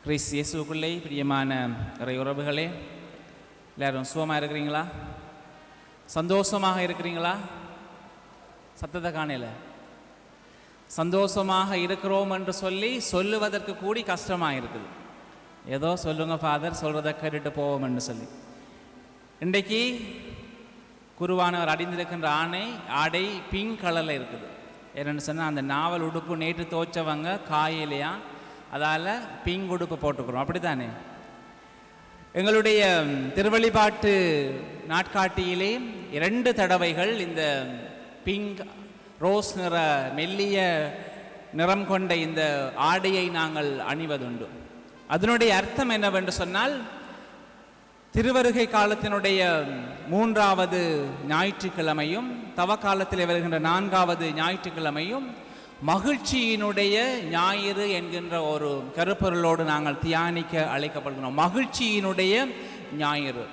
கிறிஸ்து இயேசுவுக்குள்ளே பிரியமான இறை உறவுகளே, எல்லாரும் சுகமாக இருக்கிறீங்களா? சந்தோஷமாக இருக்கிறீங்களா? சத்தத்தை காணல. சந்தோஷமாக இருக்கிறோம் என்று சொல்லுவதற்கு கூடி கஷ்டமாக இருக்குது. ஏதோ சொல்லுங்க ஃபாதர், சொல்கிறத கேட்டுட்டு போவோம் என்று சொல்லி. இன்றைக்கு குருவானவர் அடிந்திருக்கின்ற ஆடை பிங்க் கலரில் இருக்குது. என்னென்னு சொன்னால், அந்த நாவல் உடுப்பு நேற்று துவைச்சவங்க காயிலையா, அதால் பிங்க் உடுப்பு போட்டுக்கிறோம். அப்படி தானே? எங்களுடைய திருவழிபாட்டு நாட்காட்டியிலே 2 தடவைகள் இந்த பிங்க் ரோஸ் நிற மெல்லிய நிறம் கொண்ட இந்த ஆடையை நாங்கள் அணிவதுண்டு. அதனுடைய அர்த்தம் என்னவென்று சொன்னால், திருவருகை காலத்தினுடைய 3வது ஞாயிற்றுக்கிழமையும் தவக்காலத்தில் வருகின்ற 4வது ஞாயிற்றுக்கிழமையும் மகிழ்ச்சியினுடைய ஞாயிறு என்கின்ற ஒரு கருப்பொருளோடு நாங்கள் தியானிக்க அழைக்கப்படுகிறோம். மகிழ்ச்சியினுடைய ஞாயிறு.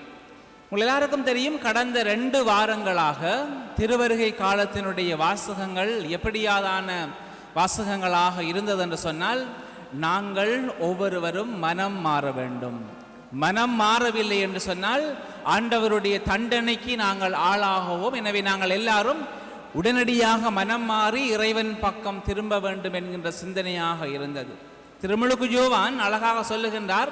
உங்கள் எல்லாருக்கும் தெரியும், கடந்த 2 வாரங்களாக திருவருகை காலத்தினுடைய வாசகங்கள் எப்படியாதான வாசகங்களாக இருந்தது என்று சொன்னால், நாங்கள் ஒவ்வொருவரும் மனம் மாற வேண்டும். மனம் மாறவில்லை என்று சொன்னால் ஆண்டவருடைய தண்டனைக்கு நாங்கள் ஆளாகவும். எனவே நாங்கள் எல்லாரும் உடனடியாக மனம் மாறி இறைவன் பக்கம் திரும்ப வேண்டும் என்கின்ற சிந்தனையாக இருந்தது. திருமுழுக்கு யோவான் அழகாக சொல்லுகின்றார்,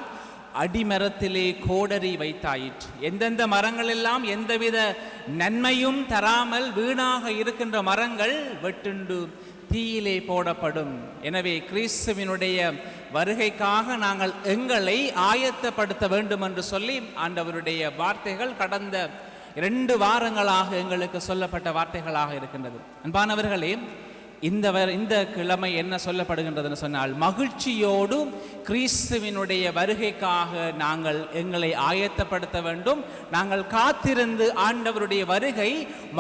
அடிமரத்திலே கோடரி வைத்தாயிற்று. எந்தெந்த மரங்கள் எல்லாம் எந்தவித நன்மையும் தராமல் வீணாக இருக்கின்ற மரங்கள் வெட்டுண்டு தீயிலே போடப்படும். எனவே கிறிஸ்துவினுடைய வருகைக்காக நாங்கள் எங்களை ஆயத்தப்படுத்த வேண்டும் என்று சொல்லி ஆண்டவருடைய வார்த்தைகள் கடந்த 2 வாரங்களாக எங்களுக்கு சொல்லப்பட்ட வார்த்தைகளாக இருக்கின்றது. அன்பானவர்களே, இந்த கிழமை என்ன சொல்லப்படுகின்றதுன்னு சொன்னால், மகிழ்ச்சியோடு கிறிஸ்துவினுடைய வருகைக்காக நாங்கள் எங்களை ஆயத்தப்படுத்த வேண்டும். நாங்கள் காத்திருந்து ஆண்டவருடைய வருகை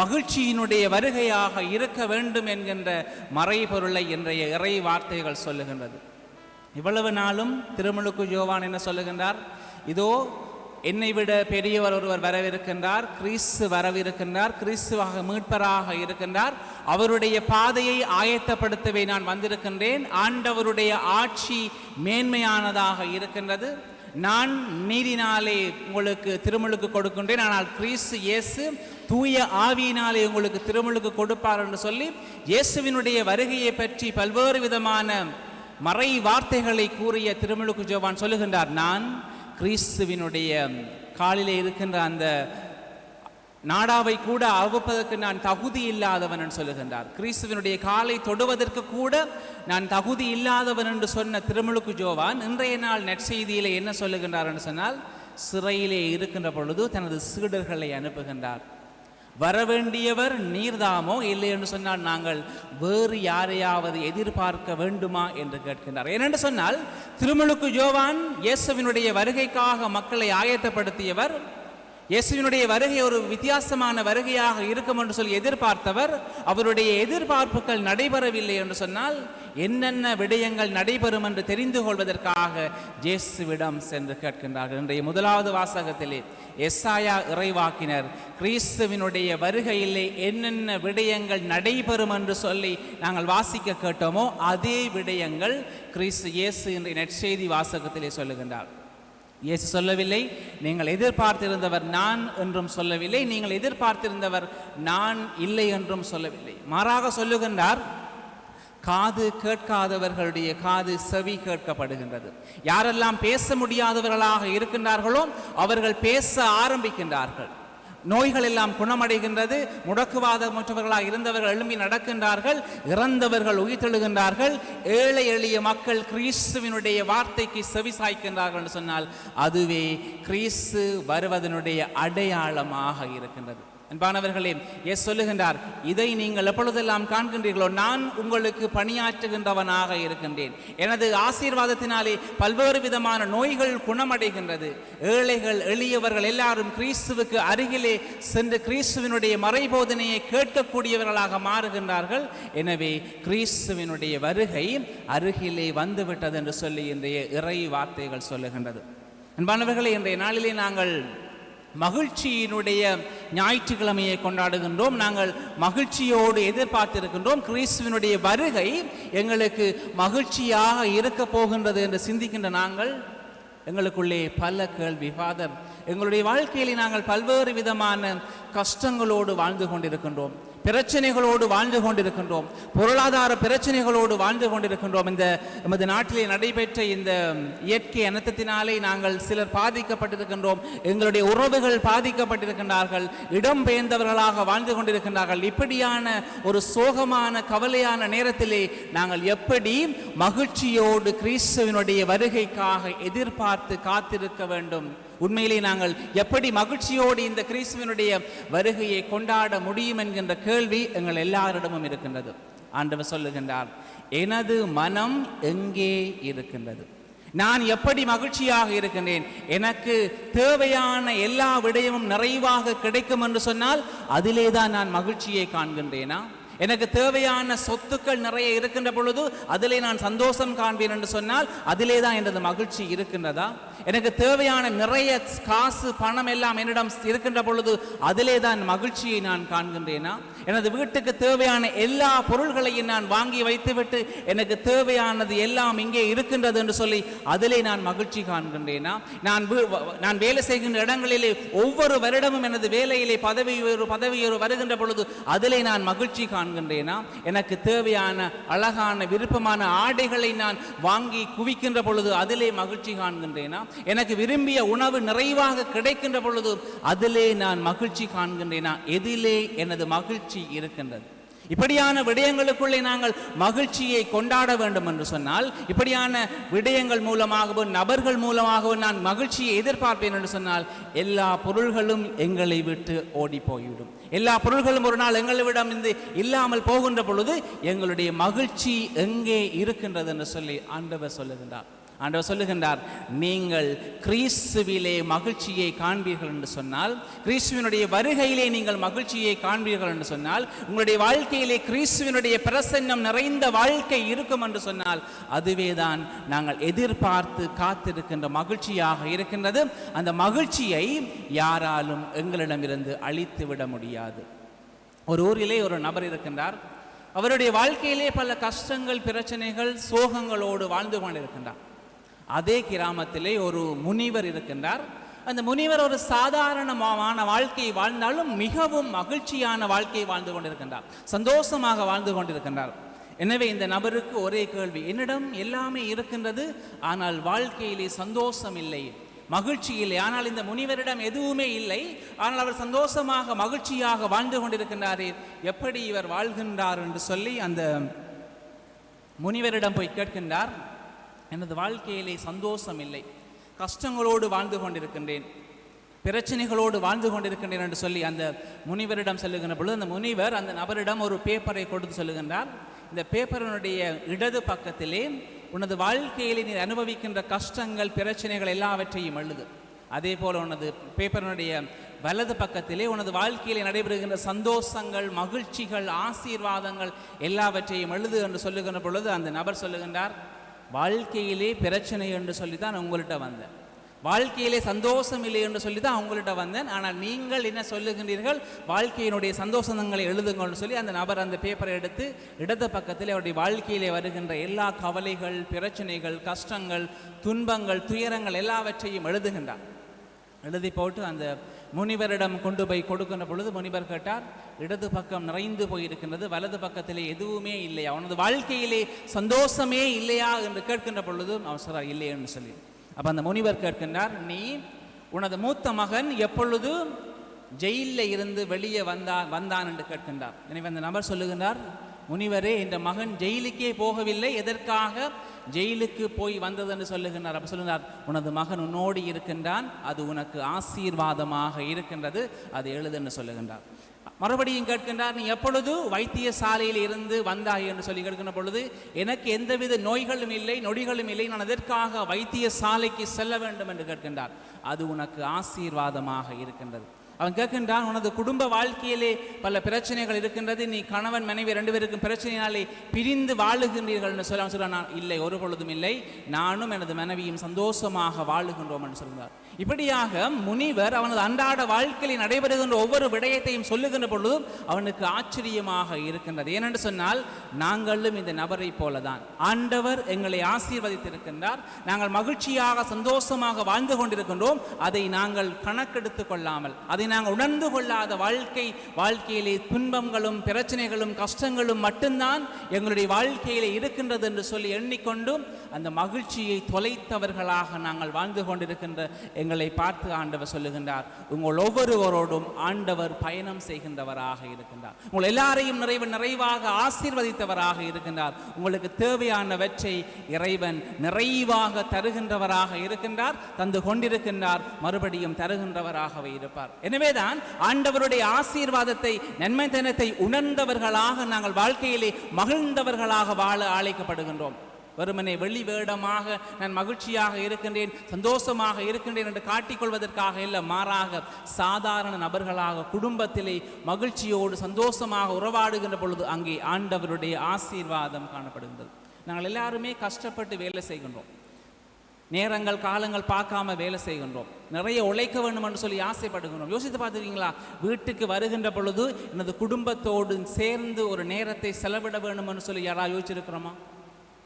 மகிழ்ச்சியினுடைய வருகையாக இருக்க வேண்டும் என்கின்ற மறைபொருளை இன்றைய இறை வார்த்தைகள் சொல்லுகின்றது. இவ்வளவு நாளும் திருமுழுக்கு யோவான் என்ன சொல்லுகின்றார்? இதோ என்னை விட பெரியவர் ஒருவர் வரவிருக்கின்றார், கிறிஸ்து வரவிருக்கின்றார், கிறிஸ்துவாக மீட்பராக இருக்கின்றார், அவருடைய பாதையை ஆயத்தப்படுத்தவே நான் வந்திருக்கின்றேன். ஆண்டவருடைய ஆட்சி மேன்மையானதாக இருக்கின்றது. நான் நீரினாலே உங்களுக்கு திருமுழுக்கு கொடுக்கின்றேன், ஆனால் கிறிஸ்து இயேசு தூய ஆவியினாலே உங்களுக்கு திருமுழுக்கு கொடுப்பார் என்று சொல்லி இயேசுவினுடைய வருகையை பற்றி பல்வேறு விதமான மறை வார்த்தைகளை கூறிய திருமுழுக்கு யோவான் சொல்லுகின்றார், நான் கிறிஸ்துவினுடைய காலிலே இருக்கின்ற அந்த நாடாவை கூட அவுப்பதற்கு நான் தகுதி இல்லாதவன் என்று சொல்லுகின்றார். கிறிஸ்துவினுடைய காலை தொடுவதற்கு கூட நான் தகுதி இல்லாதவன் என்று சொன்ன திருமுழுக்கு யோவான் இன்றைய நாள் நற்செய்தியிலே என்ன சொல்லுகின்றார் என்று சொன்னால், சிறையிலே இருக்கின்ற பொழுது தனது சீடர்களை அனுப்புகின்றார். வரவேண்டியவர் நீர்தாமோ இல்லை என்று சொன்னால் நாங்கள் வேறு யாரையாவது எதிர்பார்க்க வேண்டுமா என்று கேட்கின்றார். ஏனென்று சொன்னால், திருமுழுக்கு யோவான் இயேசுவினுடைய வருகைக்காக மக்களை ஆயத்தப்படுத்தியவர். இயேசுவினுடைய வருகை ஒரு வித்தியாசமான வருகையாக இருக்கும் என்று சொல்லி எதிர்பார்த்தவர். அவருடைய எதிர்பார்ப்புகள் நடைபெறவில்லை என்று சொன்னால் என்னென்ன விடயங்கள் நடைபெறும் என்று தெரிந்து கொள்வதற்காக இயேசுவிடம் சென்று கேட்கின்றார்கள். இன்றைய 1வது வாசகத்திலே எசாயா இறைவாக்கினர் கிறிஸ்துவினுடைய வருகையிலே என்னென்ன விடயங்கள் நடைபெறும் என்று சொல்லி நாங்கள் வாசிக்க கேட்டோமோ அதே விடயங்கள் கிறிஸ்து இயேசு இன்றைய நற்செய்தி வாசகத்திலே சொல்லுகின்றார். இயேசு சொல்லவில்லை, நீங்கள் எதிர்பார்த்திருந்தவர் நான் என்றும் சொல்லவில்லை, நீங்கள் எதிர்பார்த்திருந்தவர் நான் இல்லை என்றும் சொல்லவில்லை. மாறாக சொல்லுகின்றார், காது கேட்காதவர்களுடைய காது செவி கேட்கப்படுகின்றது. யாரெல்லாம் பேச முடியாதவர்களாக இருக்கின்றார்களோ அவர்கள் பேச ஆரம்பிக்கின்றார்கள். நோய்கள் எல்லாம் குணமடைகின்றது. முடக்குவாதமற்றவர்களாக இருந்தவர்கள் எழும்பி நடக்கின்றார்கள். இறந்தவர்கள் உயிர்த்தெழுகின்றார்கள். ஏழை எளிய மக்கள் கிறிஸ்துவினுடைய வார்த்தைக்கு செவி சாய்க்கின்றார்கள் என்று சொன்னால் அதுவே கிறிஸ்து வருவதனுடைய அடையாளமாக இருக்கின்றது. அன்பானவர்களே, இயேசு சொல்லுகின்றார், இதை நீங்கள் எப்பொழுதெல்லாம் காண்கின்றீர்களோ நான் உங்களுக்கு பணியாற்றுகின்றவனாக இருக்கின்றேன். எனது ஆசீர்வாதத்தினாலே பல்வேறு விதமான நோய்கள் குணமடைகின்றது. ஏழைகள் எளியவர்கள் எல்லாரும் கிறிஸ்துவுக்கு அருகிலே சென்று கிறிஸ்துவினுடைய மறைபோதனையை கேட்கக்கூடியவர்களாக மாறுகின்றார்கள். எனவே கிறிஸ்துவினுடைய வருகை அருகிலே வந்துவிட்டது என்று சொல்லி இன்றைய இறை வார்த்தைகள் சொல்லுகின்றது. அன்பானவர்களே, இன்றைய நாளிலே நாங்கள் மகிழ்ச்சியினுடைய ஞாயிற்றுக்கிழமையை கொண்டாடுகின்றோம். நாங்கள் மகிழ்ச்சியோடு எதிர்பார்த்திருக்கின்றோம். கிறிஸ்துவினுடைய வருகை எங்களுக்கு மகிழ்ச்சியாக இருக்க போகின்றது என்று சிந்திக்கின்ற நாங்கள் எங்களுக்குள்ளே பல கேள்வி. ஃபாதர், எங்களுடைய வாழ்க்கையிலே நாங்கள் பல்வேறு விதமான கஷ்டங்களோடு வாழ்ந்து கொண்டிருக்கின்றோம், பிரச்சனைகளோடு வாழ்ந்து கொண்டிருக்கின்றோம், பொருளாதார பிரச்சனைகளோடு வாழ்ந்து கொண்டிருக்கின்றோம். நமது நாட்டிலே நடைபெற்ற இந்த இயற்கை அனர்த்தத்தினாலே நாங்கள் சிலர் பாதிக்கப்பட்டிருக்கின்றோம். எங்களுடைய உறவுகள் பாதிக்கப்பட்டிருக்கின்றார்கள், இடம்பெயர்ந்தவர்களாக வாழ்ந்து கொண்டிருக்கின்றார்கள். இப்படியான ஒரு சோகமான கவலையான நேரத்திலே நாங்கள் எப்படி மகிழ்ச்சியோடு கிறிஸ்துவினுடைய வருகைக்காக எதிர்பார்த்து காத்திருக்க வேண்டும்? உண்மையிலே நாங்கள் எப்படி மகிழ்ச்சியோடு இந்த கிறிஸ்துவினுடைய வருகையை கொண்டாட முடியும் என்கின்ற கேள்வி எங்கள் எல்லாரிடமும் இருக்கின்றது. ஆண்டவர் சொல்லுகின்றார், எனது மனம் எங்கே இருக்கின்றது? நான் எப்படி மகிழ்ச்சியாக இருக்கின்றேன்? எனக்கு தேவையான எல்லா விடயமும் நிறைவாக கிடைக்கும் என்று சொன்னால் அதிலே தான் நான் மகிழ்ச்சியை காண்கின்றேனா? எனக்கு தேவையான சொத்துக்கள் நிறைய இருக்கின்ற பொழுது அதிலே நான் சந்தோஷம் காண்பேன் என்று சொன்னால் அதிலே தான் எனது மகிழ்ச்சி இருக்கின்றதா? எனக்கு தேவையான நிறைய காசு பணம் எல்லாம் என்னிடம் இருக்கின்ற பொழுது அதிலே தான் மகிழ்ச்சியை நான் காண்கின்றேனா? எனது வீட்டுக்கு தேவையான எல்லா பொருள்களையும் நான் வாங்கி வைத்துவிட்டு எனக்கு தேவையானது எல்லாம் இங்கே இருக்கின்றது என்று சொல்லி அதிலே நான் மகிழ்ச்சி காண்கின்றேனா? நான் வேலை செய்கின்ற இடங்களிலே ஒவ்வொரு வருடமும் எனது வேலையிலே பதவி உயர்வு வருகின்ற பொழுது அதிலே நான் மகிழ்ச்சி காண்கின்றேனா? எனக்கு தேவையான அழகான விருப்பமான ஆடைகளை நான் வாங்கி குவிக்கின்ற பொழுது அதிலே மகிழ்ச்சி காண்கின்றேனா? எனக்கு விரும்பிய உணவு நிறைவாக கிடைக்கின்ற பொழுது அதிலே நான் மகிழ்ச்சி காண்கின்றேனா? எதிலே எனது மகிழ்ச்சி இருக்கின்றது? இப்படியான விடயங்களுக்குள்ளே நாங்கள் மகிழ்ச்சியை கொண்டாட வேண்டும் என்று சொன்னால், இப்படியான விடயங்கள் மூலமாகவும் நபர்கள் மூலமாகவும் நான் மகிழ்ச்சியை எதிர்பார்ப்பேன் என்று சொன்னால் எல்லா பொருள்களும் எங்களை விட்டு ஓடி போய்விடும். எல்லா பொருள்களும் ஒரு நாள் எங்களிடம் இல்லாமல் போகின்ற பொழுது எங்களுடைய மகிழ்ச்சி எங்கே இருக்கின்றது என்று சொல்லி ஆண்டவர் சொல்லுகின்றார். ஆண்டவர் சொல்லுகின்றார், நீங்கள் கிறிஸ்துவிலே மகிழ்ச்சியை காண்பீர்கள் என்று சொன்னால், கிறிஸ்துவினுடைய வருகையிலே நீங்கள் மகிழ்ச்சியை காண்பீர்கள் என்று சொன்னால், உங்களுடைய வாழ்க்கையிலே கிறிஸ்துவினுடைய பிரசன்னம் நிறைந்த வாழ்க்கை இருக்கும் என்று சொன்னால் அதுவேதான் நாங்கள் எதிர்பார்த்து காத்திருக்கின்ற மகிழ்ச்சியாக இருக்கின்றது. அந்த மகிழ்ச்சியை யாராலும் எங்களிடமிருந்து அழித்து விட முடியாது. ஒரு ஊரிலே ஒரு நபர் இருக்கின்றார். அவருடைய வாழ்க்கையிலே பல கஷ்டங்கள், பிரச்சனைகள், சோகங்களோடு வாழ்ந்து கொண்டிருக்கின்றார். அதே கிராமத்திலே ஒரு முனிவர் இருக்கின்றார். அந்த முனிவர் ஒரு சாதாரணமான வாழ்க்கையை வாழ்ந்தாலும் மிகவும் மகிழ்ச்சியான வாழ்க்கையை வாழ்ந்து கொண்டிருக்கின்றார், சந்தோஷமாக வாழ்ந்து கொண்டிருக்கின்றார். எனவே இந்த நபருக்கு ஒரே கேள்வி, என்னிடம் எல்லாமே இருக்கின்றது, ஆனால் வாழ்க்கையிலே சந்தோஷம் இல்லை, மகிழ்ச்சி இல்லை. ஆனால் இந்த முனிவரிடம் எதுவுமே இல்லை, ஆனால் அவர் சந்தோஷமாக மகிழ்ச்சியாக வாழ்ந்து கொண்டிருக்கின்றாரே, எப்படி இவர் வாழ்கின்றார் என்று சொல்லி அந்த முனிவரிடம் போய் கேட்கின்றார். எனது வாழ்க்கையிலே சந்தோஷம் இல்லை, கஷ்டங்களோடு வாழ்ந்து கொண்டிருக்கின்றேன், பிரச்சனைகளோடு வாழ்ந்து கொண்டிருக்கின்றேன் என்று சொல்லி அந்த முனிவரிடம் சொல்லுகின்ற பொழுது அந்த முனிவர் அந்த நபரிடம் ஒரு பேப்பரை கொடுத்து சொல்லுகின்றார். இந்த பேப்பரினுடைய இடது பக்கத்திலே உனது வாழ்க்கையிலே நீ அனுபவிக்கின்ற கஷ்டங்கள், பிரச்சனைகள் எல்லாவற்றையும் எழுது. அதே போல் உனது பேப்பரினுடைய வலது பக்கத்திலே உனது வாழ்க்கையிலே நடைபெறுகின்ற சந்தோஷங்கள், மகிழ்ச்சிகள், ஆசீர்வாதங்கள் எல்லாவற்றையும் எழுது என்று சொல்லுகின்ற பொழுது அந்த நபர் சொல்லுகின்றார், வாழ்க்கையிலே பிரச்சனை என்று சொல்லி தான் உங்கள்கிட்ட வந்தேன், வாழ்க்கையிலே சந்தோஷம் இல்லை என்று சொல்லி தான் உங்கள்கிட்ட வந்தேன், ஆனால் நீங்கள் என்ன சொல்லுகின்றீர்கள், வாழ்க்கையினுடைய சந்தோஷங்களை எழுதுங்கள்னு சொல்லி அந்த நபர் அந்த பேப்பரை எடுத்து இடது பக்கத்தில் அவருடைய வாழ்க்கையிலே வருகின்ற எல்லா கவலைகள், பிரச்சனைகள், கஷ்டங்கள், துன்பங்கள், துயரங்கள் எல்லாவற்றையும் எழுதுகின்றார். எழுதி போட்டு அந்த முனிவரிடம் கொண்டு போய் கொடுக்கின்ற பொழுது முனிவர் கேட்டார், இடது பக்கம் நிறைந்து போயிருக்கின்றது, வலது பக்கத்திலே எதுவுமே இல்லையா, அவனது வாழ்க்கையிலே சந்தோஷமே இல்லையா என்று கேட்கின்ற பொழுது அவர் சொல்றார், இல்லைன்னு சொல்லி. அப்போ அந்த முனிவர் கேட்கின்றார், நீ உனது மூத்த மகன் எப்பொழுது ஜெயிலில் இருந்து வெளியே வந்தான் என்று கேட்கின்றார். எனவே அந்த நபர் சொல்லுகின்றார், முனிவரே, இந்த மகன் ஜெயிலுக்கே போகவில்லை, எதற்காக ஜெயிலுக்கு போய் வந்தது என்று சொல்லுகின்றார். அப்போ சொல்லுகிறார், உனது மகன் உன்னோடு இருக்கின்றான், அது உனக்கு ஆசீர்வாதமாக இருக்கின்றது, அது எழுதுன்னு சொல்லுகின்றார். மறுபடியும் கேட்கின்றார், நீ எப்பொழுது வைத்தியசாலையில் இருந்து வந்தாய் என்று சொல்லி கேட்கின்ற பொழுது, எனக்கு எந்தவித நோய்களும் இல்லை, நொடிகளும் இல்லை, நான் எதற்காக வைத்தியசாலைக்கு செல்ல வேண்டும் என்று கேட்கின்றார். அது உனக்கு ஆசீர்வாதமாக இருக்கின்றது. அவன் கேட்கின்றான், உனது குடும்ப வாழ்க்கையிலே பல பிரச்சனைகள் இருக்கின்றது, நீ கணவன் மனைவி 2 பேருக்கும் பிரச்சனையாலே பிரிந்து வாழுகின்றீர்கள் என்று சொல்ல. அவன் சொல்றான், இல்லை, ஒரு பொழுதும் இல்லை, நானும் எனது மனைவியும் சந்தோஷமாக வாழுகின்றோம் என்று சொல்கிறார். இப்படியாக முனிவர் அவனது அன்றாட வாழ்க்கையில் நடைபெறுகின்ற ஒவ்வொரு விடயத்தையும் சொல்லுகின்ற பொழுதும் அவனுக்கு ஆச்சரியமாக இருக்கின்றது. ஏனென்று சொன்னால், நாங்களும் இந்த நபரை போலதான். ஆண்டவர் எங்களை ஆசீர்வதித்திருக்கின்றார், நாங்கள் மகிழ்ச்சியாக சந்தோஷமாக வாழ்ந்து கொண்டிருக்கின்றோம். அதை நாங்கள் கணக்கெடுத்து கொள்ளாமல், அதை நாங்கள் உணர்ந்து கொள்ளாத வாழ்க்கையிலே துன்பங்களும் பிரச்சனைகளும் கஷ்டங்களும் மட்டும்தான் எங்களுடைய வாழ்க்கையிலே இருக்கின்றது என்று சொல்லி எண்ணிக்கொண்டும் அந்த மகிழ்ச்சியை தொலைத்தவர்களாக நாங்கள் வாழ்ந்து கொண்டிருக்கின்ற எங்களை பார்த்து ஆண்டவர் சொல்லுகின்றார், உங்கள் ஒவ்வொருவரோடும் ஆண்டவர் பயணம் செய்கின்றவராக இருக்கின்றார். உங்கள் எல்லாரையும் நிறைவாக ஆசீர்வதித்தவராக இருக்கின்றார். உங்களுக்கு தேவையானவற்றை இறைவன் நிறைவாக தருகின்றவராக இருக்கின்றார், தந்து கொண்டிருக்கின்றார், மறுபடியும் தருகின்றவராகவே இருப்பார். எனவேதான் ஆண்டவருடைய ஆசீர்வாதத்தை, நன்மைத்தனத்தை உணர்ந்தவர்களாக நாங்கள் வாழ்க்கையிலே மகிழ்ந்தவர்களாக வாழ அழைக்கப்படுகின்றோம். வெறுமனே வெளி வேடமாக நான் மகிழ்ச்சியாக இருக்கின்றேன், சந்தோஷமாக இருக்கின்றேன் என்று காட்டிக்கொள்வதற்காக இல்லை, மாறாக சாதாரண நபர்களாக குடும்பத்திலே மகிழ்ச்சியோடு சந்தோஷமாக உறவாடுகின்ற பொழுது அங்கே ஆண்டவருடைய ஆசீர்வாதம் காணப்படுகின்றது. நாங்கள் எல்லாருமே கஷ்டப்பட்டு வேலை செய்கின்றோம், நேரங்கள் காலங்கள் பார்க்காம வேலை செய்கின்றோம், நிறைய உழைக்க வேண்டும் என்று சொல்லி ஆசைப்படுகின்றோம். யோசித்து பார்த்துருக்கீங்களா? வீட்டுக்கு வருகின்ற பொழுது எனது குடும்பத்தோடு சேர்ந்து ஒரு நேரத்தை செலவிட வேண்டும் என்று சொல்லி யாராவது யோசிச்சிருக்கிறோமா?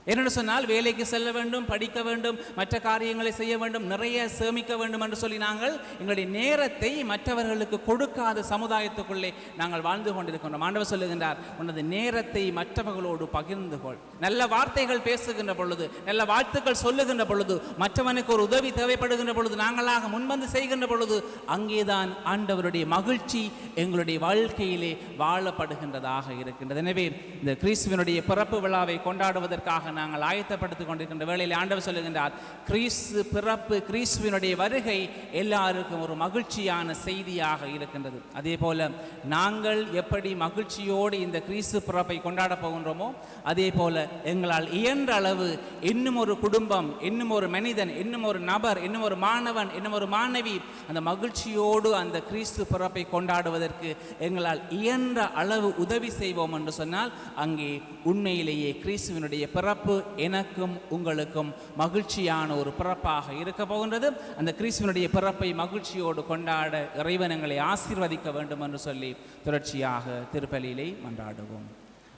என்னென்னு சொன்னால், வேலைக்கு செல்ல வேண்டும், படிக்க வேண்டும், மற்ற காரியங்களை செய்ய வேண்டும், நிறைய சேமிக்க வேண்டும் என்று சொல்லி நாங்கள் எங்களுடைய நேரத்தை மற்றவர்களுக்கு கொடுக்காத சமுதாயத்துக்குள்ளே நாங்கள் வாழ்ந்து கொண்டிருக்கின்றோம். ஆண்டவர் சொல்லுகின்றார், உனது நேரத்தை மற்றவர்களோடு பகிர்ந்து கொள். நல்ல வார்த்தைகள் பேசுகின்ற பொழுது, நல்ல வாழ்த்துக்கள் சொல்லுகின்ற பொழுது, மற்றவனுக்கு ஒரு உதவி தேவைப்படுகின்ற பொழுது நாங்களாக முன்வந்து செய்கின்ற பொழுது அங்கேதான் ஆண்டவருடைய மகிழ்ச்சி எங்களுடைய வாழ்க்கையிலே வாழப்படுகின்றதாக இருக்கின்றது. எனவே இந்த கிறிஸ்துவினுடைய பிறப்பு விழாவை கொண்டாடுவதற்காக நாங்கள் ஆயத்தப்படுத்திக் கொண்டிருக்கின்ற வேளையில் ஆண்டவர் சொல்லுகின்றார், கிறிஸ்து பிறப்பு, கிறிஸ்துவினுடைய வருகை எல்லாருக்கும் ஒரு மகிழ்ச்சியான செய்தியாக இருக்கின்றது. அதே போல நாங்கள் எப்படி மகிழ்ச்சியோடு இந்த கிறிஸ்து பிறப்பை கொண்டாட போகின்றோமோ, அதே போல எங்களால் இயன்ற அளவு இன்னும் ஒரு குடும்பம், இன்னும் ஒரு மனிதன், இன்னும் ஒரு நபர், இன்னும் ஒரு மாணவன், இன்னும் ஒரு மாணவி அந்த மகிழ்ச்சியோடு அந்த கிறிஸ்து பிறப்பை கொண்டாடுவதற்கு எங்களால் இயன்ற அளவு உதவி செய்வோம் என்று சொன்னால், அங்கே உண்மையிலேயே கிறிஸ்துவினுடைய பிறப்பு எனக்கும் உங்களுக்கும் மகிழ்ச்சியான ஒரு பிறப்பாக இருக்க போகின்றது. அந்த கிறிஸ்துவினுடைய பிறப்பை மகிழ்ச்சியோடு கொண்டாட இறைவன் எங்களை ஆசீர்வதிக்க வேண்டும் என்று சொல்லி தொடர்ச்சியாக திருப்பலியிலே மன்றாடுவோம்.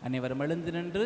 அனைவரும் எழுந்து நின்று